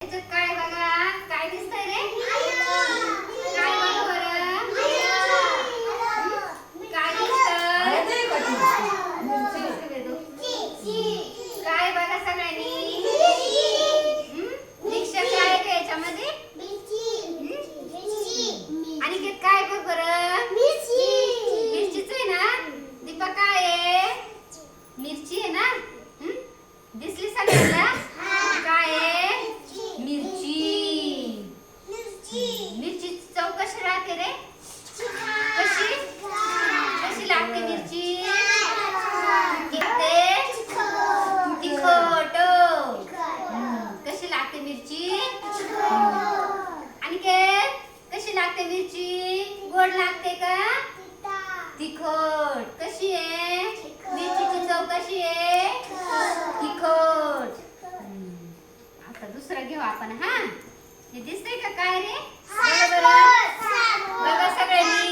याच्यात काय बघा, काय दिसतंय रे? काय बघा बरं? काय दिसतं? काय बघा सगळ्यांनी? रिक्षा काय आहे का याच्यामध्ये? अनिकेत काय बघ बरं? मिरचीच आहे ना? दीपक काय आहे? मिरची आहे ना? दिसली सगळ्यांना? काय आहे? मिरची. मिरचीची चव कशी राहते रे? कशी कशी लागते मिरची? तिखट. कशी लागते मिरची? अनिकेत कशी लागते मिरची? गोड लागते का? तिखट. कशी आहे मिरचीची चव? कशी आहे? तिखट. आता दुसरं घेऊ आपण. हा, हे दिसतंय का काय रे? बघा सगळ्यांनी.